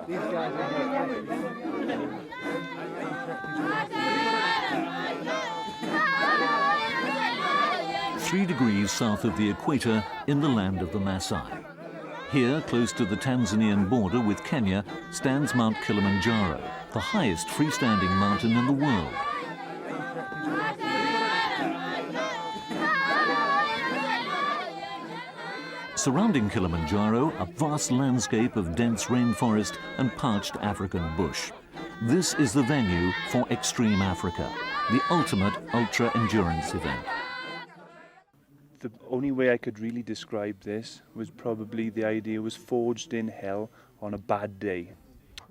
These guys are 3 degrees south of the equator in the land of the Maasai. Here, close to the Tanzanian border with Kenya, stands Mount Kilimanjaro, the highest freestanding mountain in the world. Surrounding Kilimanjaro, a vast landscape of dense rainforest and parched African bush. This is the venue for Extreme Africa, the ultimate ultra-endurance event. The only way I could really describe this was probably the idea was forged in hell on a bad day.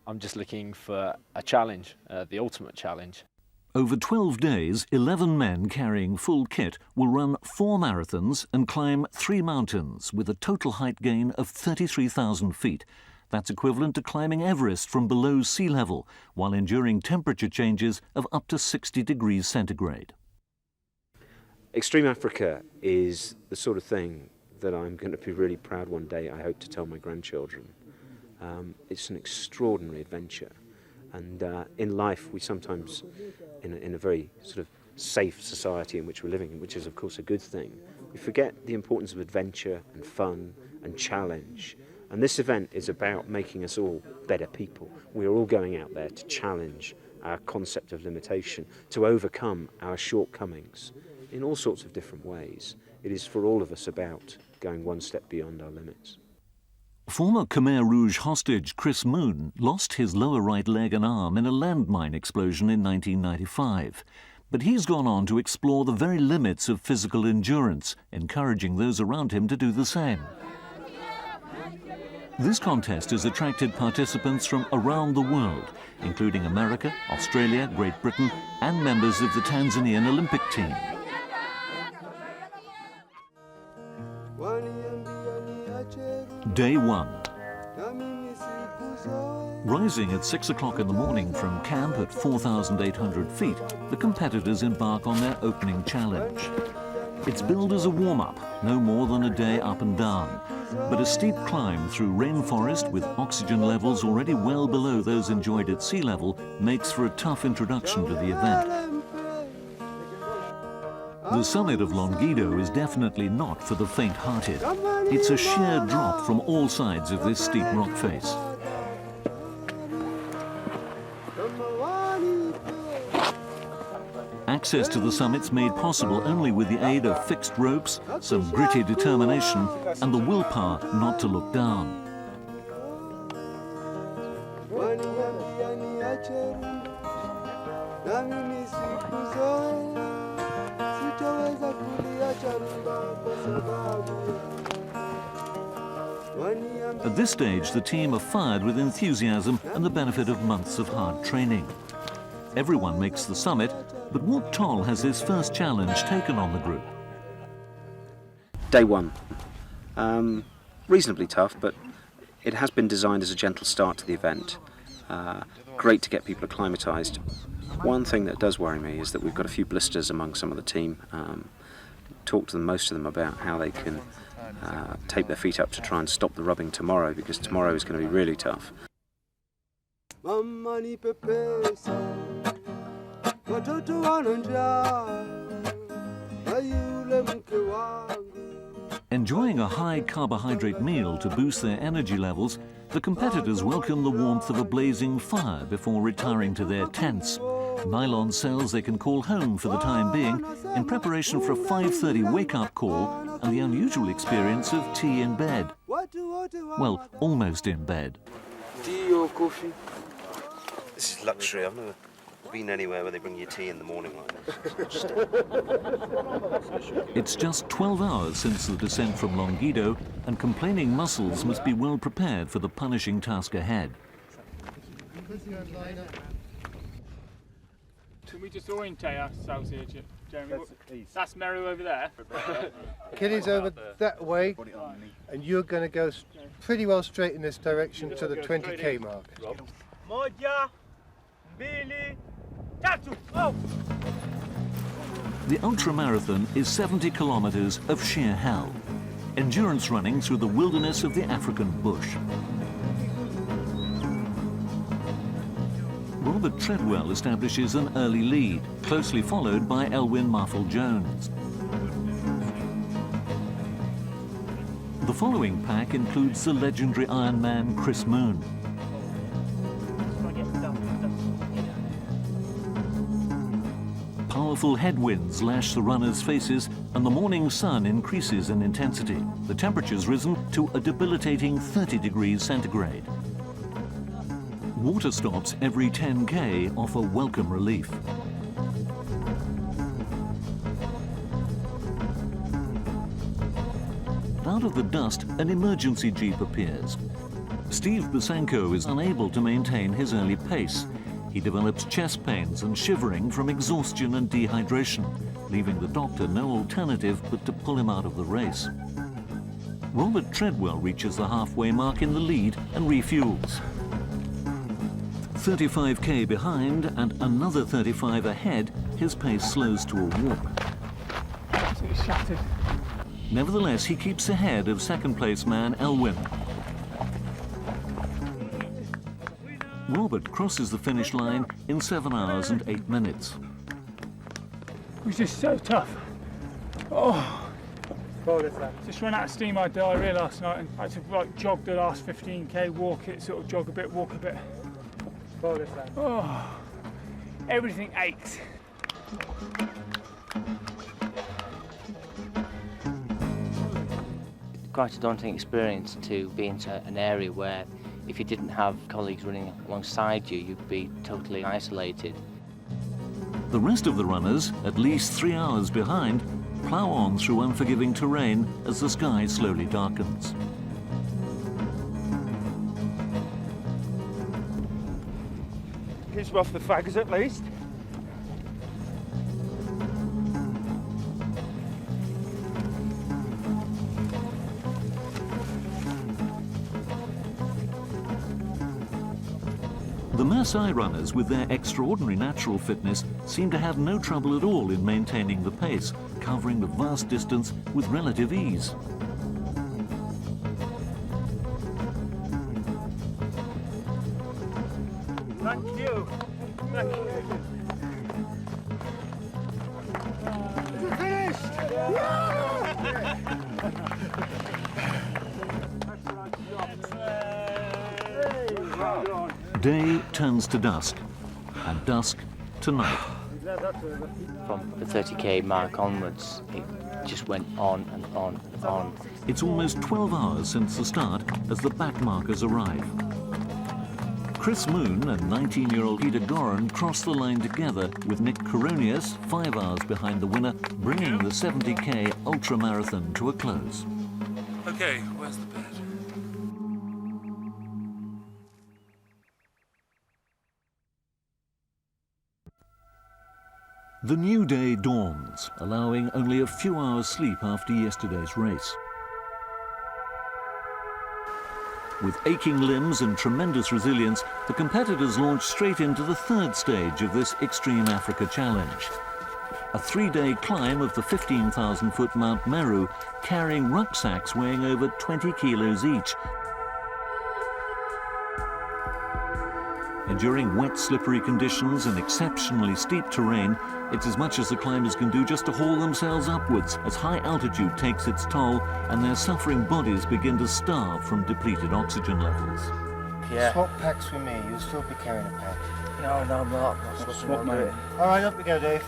I'm just looking for a challenge, the ultimate challenge. Over 12 days, 11 men carrying full kit will run 4 marathons and climb 3 mountains with a total height gain of 33,000 feet. That's equivalent to climbing Everest from below sea level, while enduring temperature changes of up to 60 degrees centigrade. Extreme Africa is the sort of thing that I'm going to be really proud one day, I hope, to tell my grandchildren. It's an extraordinary adventure. And in life, we sometimes, in a very sort of safe society in which we're living, which is, of course, a good thing, we forget the importance of adventure and fun and challenge. And this event is about making us all better people. We're all going out there to challenge our concept of limitation, to overcome our shortcomings in all sorts of different ways. It is for all of us about going one step beyond our limits. Former Khmer Rouge hostage Chris Moon lost his lower right leg and arm in a landmine explosion in 1995. But he's gone on to explore the very limits of physical endurance, encouraging those around him to do the same. This contest has attracted participants from around the world, including America, Australia, Great Britain, and members of the Tanzanian Olympic team. Day 1. Rising at 6 o'clock in the morning from camp at 4,800 feet, the competitors embark on their opening challenge. It's billed as a warm-up, no more than a day up and down, but a steep climb through rainforest with oxygen levels already well below those enjoyed at sea level makes for a tough introduction to the event. The summit of Longido is definitely not for the faint-hearted. It's a sheer drop from all sides of this steep rock face. Access to the summit's made possible only with the aid of fixed ropes, some gritty determination, and the willpower not to look down. At this stage, the team are fired with enthusiasm and the benefit of months of hard training. Everyone makes the summit, but Walt Toll has his first challenge taken on the group. Day 1. Reasonably tough, but it has been designed as a gentle start to the event. Great to get people acclimatised. One thing that does worry me is that we've got a few blisters among some of the team. Talk to them, most of them, about how they can tape their feet up to try and stop the rubbing tomorrow, because tomorrow is going to be really tough. Enjoying a high carbohydrate meal to boost their energy levels, the competitors welcome the warmth of a blazing fire before retiring to their tents. Nylon cells they can call home for the time being, in preparation for a 5:30 wake-up call and the unusual experience of tea in bed. Well, almost in bed. Tea or coffee? This is luxury. I've never been anywhere where they bring you tea in the morning like this. It's just 12 hours since the descent from Longido, and complaining muscles must be well prepared for the punishing task ahead. Can we just orientate ourselves here, Jeremy? That's Meru over there. Kili's over that way, and you're going to go pretty well straight in this direction to the 20k mark. The ultramarathon is 70 kilometers of sheer hell, endurance running through the wilderness of the African bush. Robert Treadwell establishes an early lead, closely followed by Elwyn Marfell-Jones. The following pack includes the legendary Ironman Chris Moon. Powerful headwinds lash the runners' faces and the morning sun increases in intensity. The temperature's risen to a debilitating 30 degrees centigrade. Water stops every 10k offer welcome relief. Out of the dust, an emergency jeep appears. Steve Busenko is unable to maintain his early pace. He develops chest pains and shivering from exhaustion and dehydration, leaving the doctor no alternative but to pull him out of the race. Robert Treadwell reaches the halfway mark in the lead and refuels. 35k behind and another 35 ahead, his pace slows to a warp. Absolutely shattered. Nevertheless, he keeps ahead of second-place man Elwyn. Robert crosses the finish line in 7 hours and 8 minutes. It was just so tough. Oh, just ran out of steam. I had diarrhea last night and I had to jog the last 15k, walk it, sort of jog a bit, walk a bit. Oh, everything aches. Quite a daunting experience to be into an area where if you didn't have colleagues running alongside you, you'd be totally isolated. The rest of the runners, at least 3 hours behind, plough on through unforgiving terrain as the sky slowly darkens. Keeps me off the fags at least. The Maasai runners, with their extraordinary natural fitness, seem to have no trouble at all in maintaining the pace, covering the vast distance with relative ease. Thank you. Thank you. We're finished! Day turns to dusk, and dusk to night. From the 30k mark onwards, it just went on and on and on. It's almost 12 hours since the start as the backmarkers arrive. Chris Moon and 19-year-old Peter Goran cross the line together, with Nick Coronius 5 hours behind the winner, bringing the 70k ultramarathon to a close. Okay, where's the bed? The new day dawns, allowing only a few hours sleep after yesterday's race. With aching limbs and tremendous resilience, the competitors launch straight into the third stage of this Extreme Africa Challenge. A 3-day climb of the 15,000-foot Mount Meru, carrying rucksacks weighing over 20 kilos each. Enduring wet, slippery conditions and exceptionally steep terrain, it's as much as the climbers can do just to haul themselves upwards as high altitude takes its toll and their suffering bodies begin to starve from depleted oxygen levels. Yeah. Swap packs with me, you'll still be carrying a pack. No, I'm not. Swap mate. All right, up we go, Dave.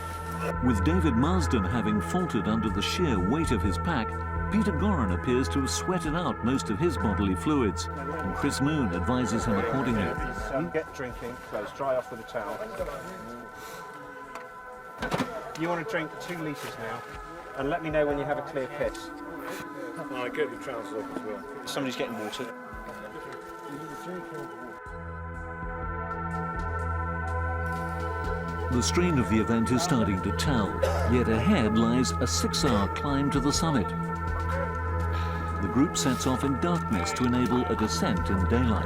With David Marsden having faltered under the sheer weight of his pack, Peter Goran appears to have sweated out most of his bodily fluids, and Chris Moon advises him accordingly. Get drinking close, dry off with a towel. You want to drink 2 litres now, and let me know when you have a clear piss. I get the trousers off as well. Somebody's getting water. The strain of the event is starting to tell, yet ahead lies a 6-hour climb to the summit. The group sets off in darkness to enable a descent in daylight.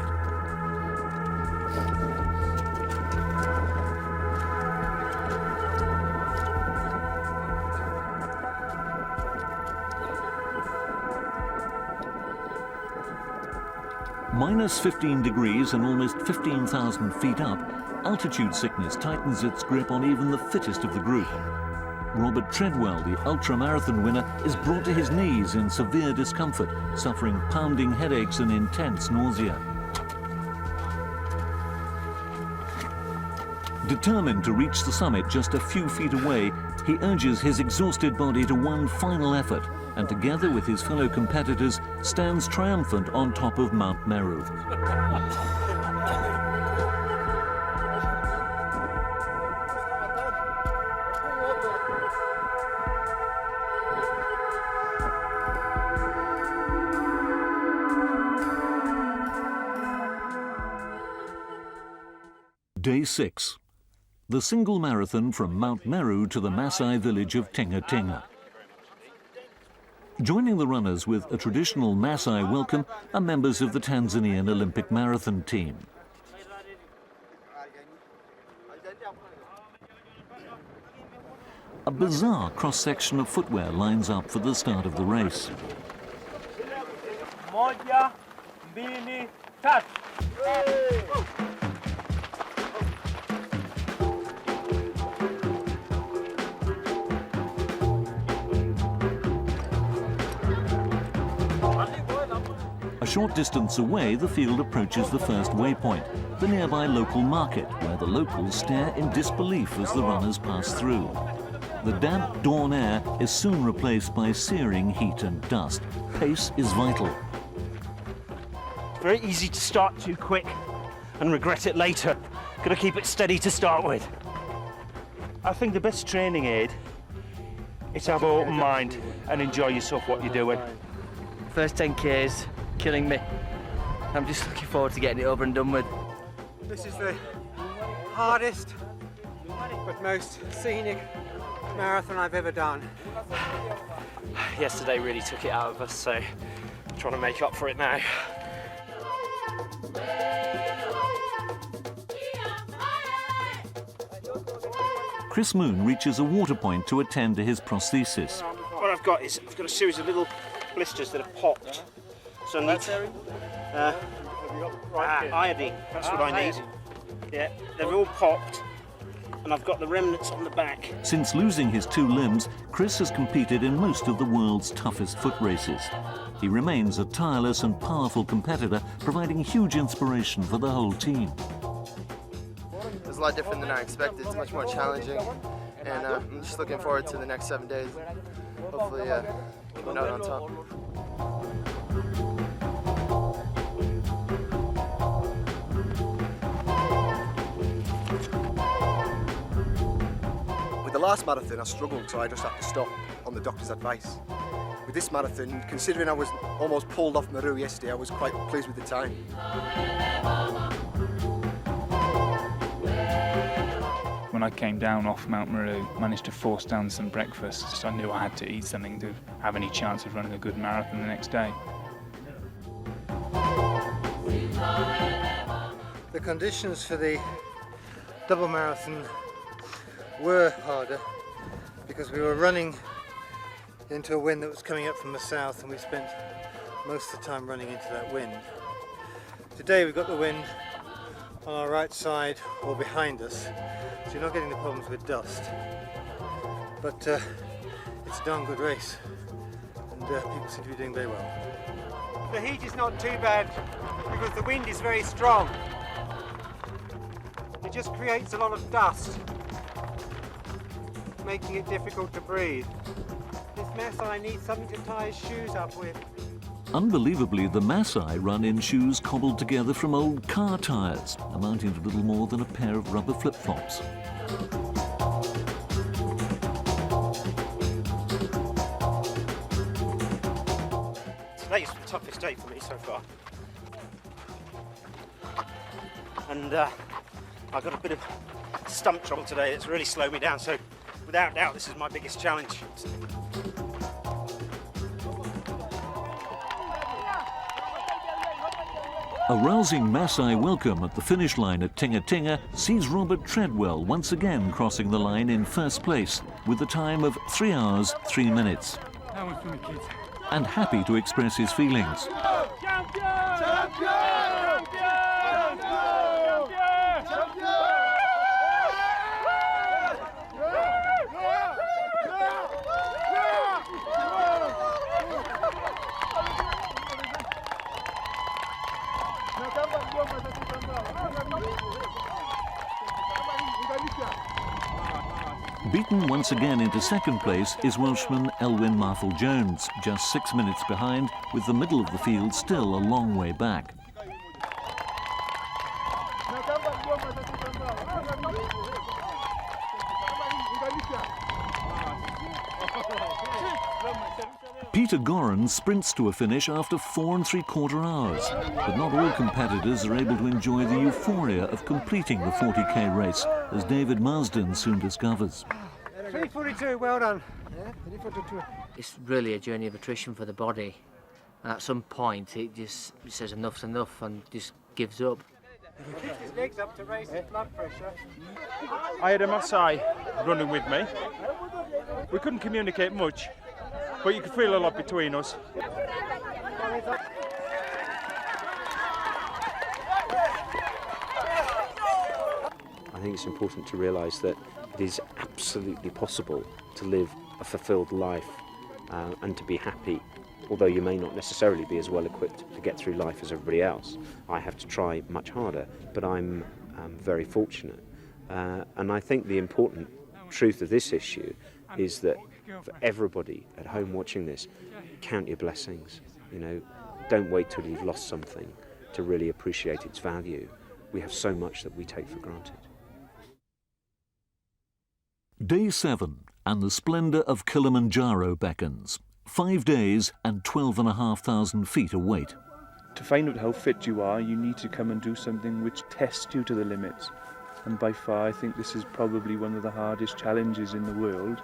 Minus 15 degrees and almost 15,000 feet up, altitude sickness tightens its grip on even the fittest of the group. Robert Treadwell, the ultramarathon winner, is brought to his knees in severe discomfort, suffering pounding headaches and intense nausea. Determined to reach the summit just a few feet away, he urges his exhausted body to one final effort, and together with his fellow competitors, stands triumphant on top of Mount Meru. Day 6. The single marathon from Mount Meru to the Maasai village of Tengetenga. Joining the runners with a traditional Maasai welcome are members of the Tanzanian Olympic marathon team. A bizarre cross-section of footwear lines up for the start of the race. Moja, mbili, tatu. A short distance away, the field approaches the first waypoint, the nearby local market, where the locals stare in disbelief as the runners pass through. The damp dawn air is soon replaced by searing heat and dust. Pace is vital. Very easy to start too quick and regret it later. Gotta keep it steady to start with. I think the best training aid is to have an open mind and enjoy yourself what you're doing. First 10Ks, killing me. I'm just looking forward to getting it over and done with. This is the hardest but most scenic marathon I've ever done. Yesterday really took it out of us, so I'm trying to make up for it now. Chris Moon reaches a water point to attend to his prosthesis. What I've got is I've got a series of little blisters that have popped. So I need iodine. That's what I need. Yeah, they're all popped, and I've got the remnants on the back. Since losing his two limbs, Chris has competed in most of the world's toughest foot races. He remains a tireless and powerful competitor, providing huge inspiration for the whole team. It's a lot different than I expected. It's much more challenging, and I'm just looking forward to the next 7 days. Hopefully, come out on top. With the last marathon, I struggled, so I just had to stop on the doctor's advice. With this marathon, considering I was almost pulled off Meru yesterday, I was quite pleased with the time. When I came down off Mount Meru, managed to force down some breakfast, so I knew I had to eat something to have any chance of running a good marathon the next day. The conditions for the double marathon were harder because we were running into a wind that was coming up from the south, and we spent most of the time running into that wind. Today we've got the wind on our right side or behind us, so you're not getting the problems with dust. But it's a darn good race, and people seem to be doing very well. The heat is not too bad because the wind is very strong. It just creates a lot of dust, making it difficult to breathe. This mess, I need something to tie his shoes up with. Unbelievably, the Maasai run in shoes cobbled together from old car tyres, amounting to little more than a pair of rubber flip-flops. Today's the toughest day for me so far. And I've got a bit of stump trouble today that's really slowed me down, so without doubt this is my biggest challenge. A rousing Maasai welcome at the finish line at Tengetenga sees Robert Treadwell once again crossing the line in first place with a time of 3 hours, 3 minutes. That one's for the kids. And happy to express his feelings. Champion! Champion! Champion! Champion! Beaten once again into second place is Welshman Elwyn Marthell-Jones, just 6 minutes behind, with the middle of the field still a long way back. Peter Goran sprints to a finish after 4 3/4 hours, but not all competitors are able to enjoy the euphoria of completing the 40k race, as David Marsden soon discovers. 3:42, well done. Yeah, 3:42. It's really a journey of attrition for the body. And at some point, it says enough's enough and just gives up. Lift his legs up to raise his blood pressure. I had a Maasai running with me. We couldn't communicate much, but you could feel a lot between us. I think it's important to realise that it is absolutely possible to live a fulfilled life and to be happy, although you may not necessarily be as well equipped to get through life as everybody else. I have to try much harder, but I'm very fortunate. And I think the important truth of this issue is that for everybody at home watching this, count your blessings. You know, don't wait till you've lost something to really appreciate its value. We have so much that we take for granted. Day 7, and the splendour of Kilimanjaro beckons. 5 days and 12,500 feet await. To find out how fit you are, you need to come and do something which tests you to the limits. And by far, I think this is probably one of the hardest challenges in the world,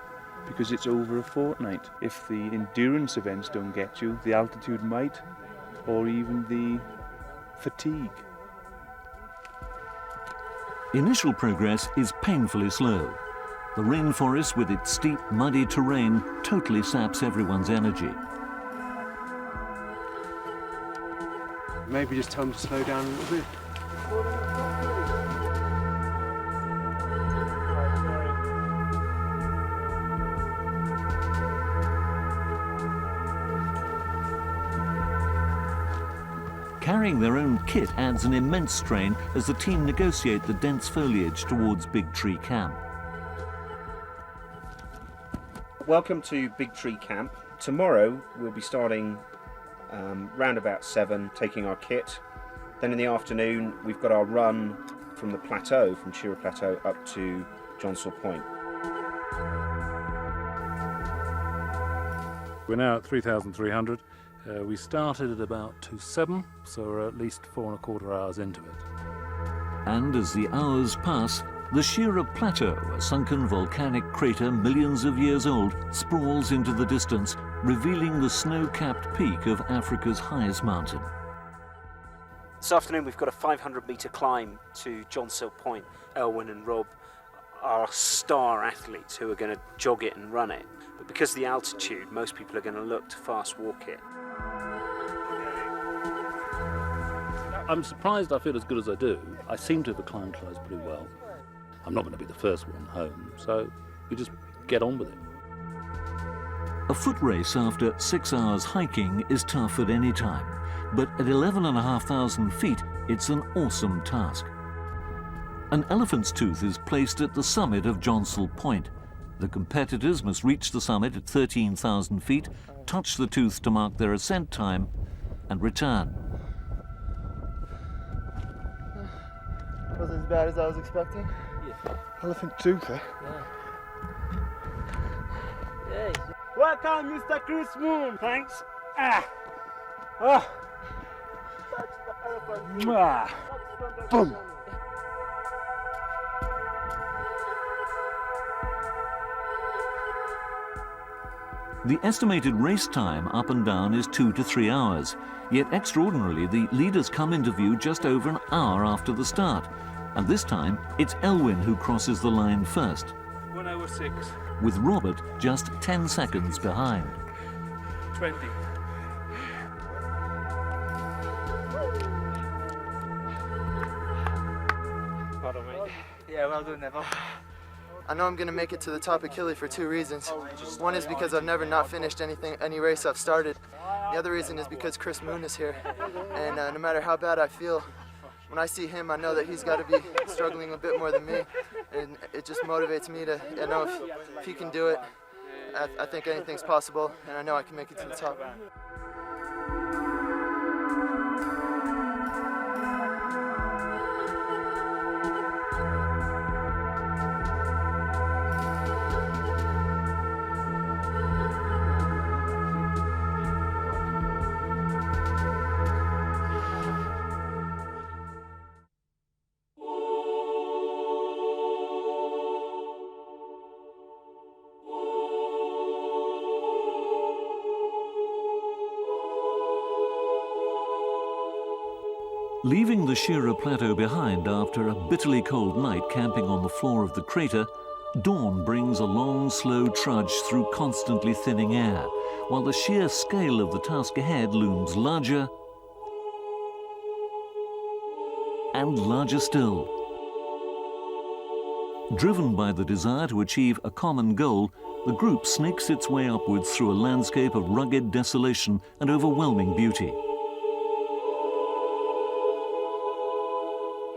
because it's over a fortnight. If the endurance events don't get you, the altitude might, or even the fatigue. Initial progress is painfully slow. The rainforest with its steep, muddy terrain totally saps everyone's energy. Maybe just tell them to slow down a little bit. Carrying their own kit adds an immense strain as the team negotiate the dense foliage towards Big Tree Camp. Welcome to Big Tree Camp. Tomorrow we'll be starting round about 7, taking our kit. Then in the afternoon we've got our run from the plateau, from Chira Plateau up to Johnsall Point. We're now at 3,300. We started at about 2:07, so we're at least 4 1/4 hours into it. And as the hours pass, the Chira Plateau, a sunken volcanic crater millions of years old, sprawls into the distance, revealing the snow-capped peak of Africa's highest mountain. This afternoon we've got a 500-metre climb to Johnsall Point. Elwyn and Rob are star athletes who are going to jog it and run it. But because of the altitude, most people are going to look to fast walk it. I'm surprised I feel as good as I do. I seem to have acclimatised pretty well. I'm not going to be the first one home, so we just get on with it. A foot race after 6 hours hiking is tough at any time, but at 11,500 feet, it's an awesome task. An elephant's tooth is placed at the summit of Johnsall Point. The competitors must reach the summit at 13,000 feet, touch the tooth to mark their ascent time, and return. Wasn't as bad as I was expecting. Elephant tooth, eh? Yeah. Welcome, Mr. Chris Moon. Thanks. Ah. Boom. The estimated race time up and down is 2 to 3 hours. Yet extraordinarily, the leaders come into view just over an hour after the start. And this time, it's Elwyn who crosses the line first, 1:06. with Robert just 10 seconds behind. 20. Pardon me. Yeah, well done, Neville. I know I'm going to make it to the top of Kili for 2 reasons. One is because I've never not finished any race I've started. The other reason is because Chris Moon is here. And no matter how bad I feel, when I see him, I know that he's got to be struggling a bit more than me, and it just motivates me to know if he can do it, I think anything's possible, and I know I can make it to the top. Leaving the Shira Plateau behind after a bitterly cold night camping on the floor of the crater, dawn brings a long, slow trudge through constantly thinning air, while the sheer scale of the task ahead looms larger and larger still. Driven by the desire to achieve a common goal, the group snakes its way upwards through a landscape of rugged desolation and overwhelming beauty.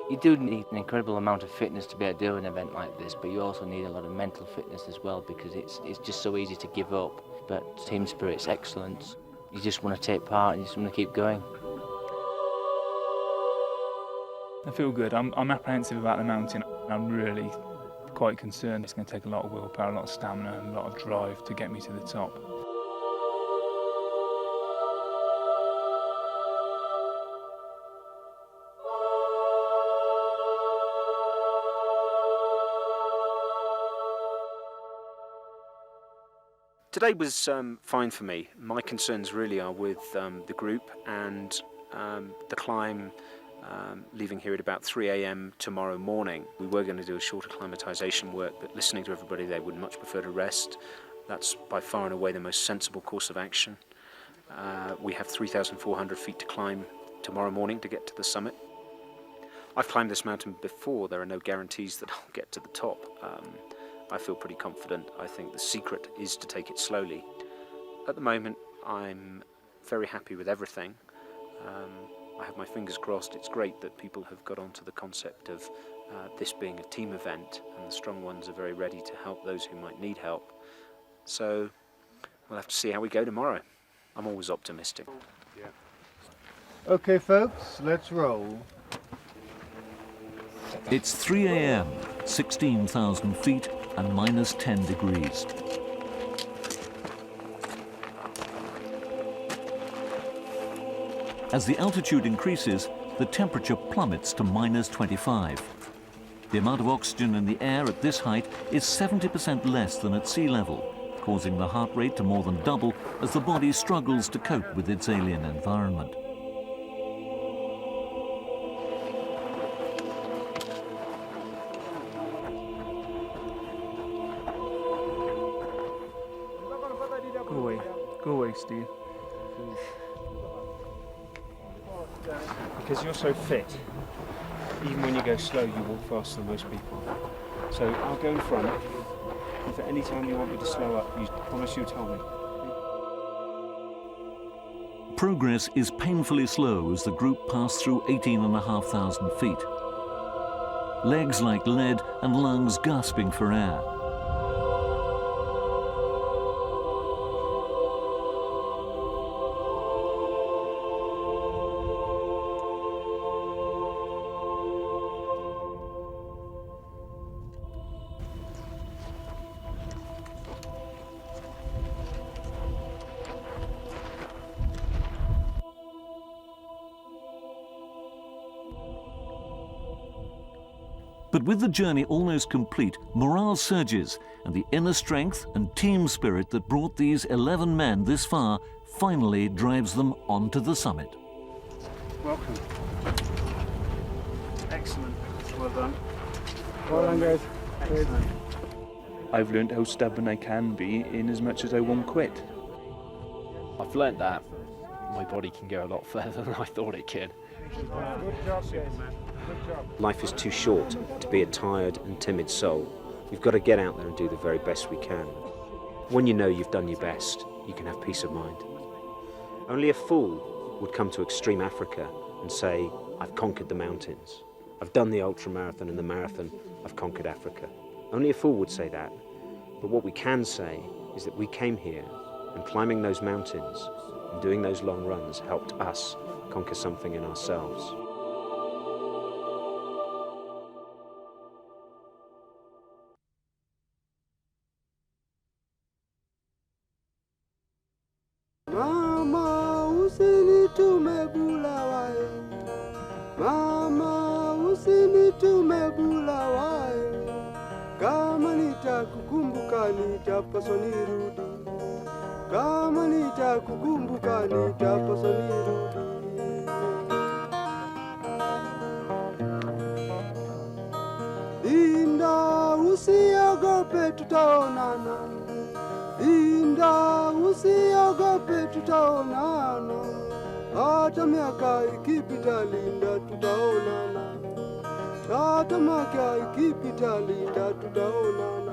You do need an incredible amount of fitness to be able to do an event like this, but you also need a lot of mental fitness as well, because it's just so easy to give up. But team spirit's excellent. You just want to take part and you just want to keep going. I feel good. I'm apprehensive about the mountain. I'm really quite concerned. It's going to take a lot of willpower, a lot of stamina and a lot of drive to get me to the top. Today was fine for me. My concerns really are with the group and the climb, leaving here at about 3 a.m. tomorrow morning. We were going to do a shorter acclimatisation work, but listening to everybody, they would much prefer to rest. That's by far and away the most sensible course of action. We have 3,400 feet to climb tomorrow morning to get to the summit. I've climbed this mountain before. There are no guarantees that I'll get to the top. I feel pretty confident. I think the secret is to take it slowly. At the moment, I'm very happy with everything. I have my fingers crossed. It's great that people have got onto the concept of this being a team event, and the strong ones are very ready to help those who might need help. So we'll have to see how we go tomorrow. I'm always optimistic. Yeah. Okay, folks, let's roll. It's 3 a.m., 16,000 feet and minus 10 degrees. As the altitude increases, the temperature plummets to minus 25. The amount of oxygen in the air at this height is 70% less than at sea level, causing the heart rate to more than double as the body struggles to cope with its alien environment. Go away, Steve. Because you're so fit, even when you go slow, you walk faster than most people. So I'll go in front. If at any time you want me to slow up, you promise you'll tell me. Progress is painfully slow as the group pass through 18,500 feet. Legs like lead and lungs gasping for air. But with the journey almost complete, morale surges, and the inner strength and team spirit that brought these 11 men this far finally drives them onto the summit. Welcome. Excellent. Well done. Well done, guys. Excellent. I've learned how stubborn I can be in as much as I won't quit. I've learnt that my body can go a lot further than I thought it could. Good job, guys. Good job. Life is too short to be a tired and timid soul. We've got to get out there and do the very best we can. When you know you've done your best, you can have peace of mind. Only a fool would come to extreme Africa and say, I've conquered the mountains. I've done the ultra-marathon and the marathon, I've conquered Africa. Only a fool would say that. But what we can say is that we came here and climbing those mountains and doing those long runs helped us conquer something in ourselves. Mama, usinitume Bulawayo. Mama, usinitume Bulawayo. Kama nitakukumbuka nitapaswa nirudi. Kama nitakukumbuka nitapaswa nirudi. Linda, usiogope tutaonana. Linda, usiogope tutaonana. Hata miaka ikipita Linda tutaonana. Hata miaka ikipita Linda tutaonana.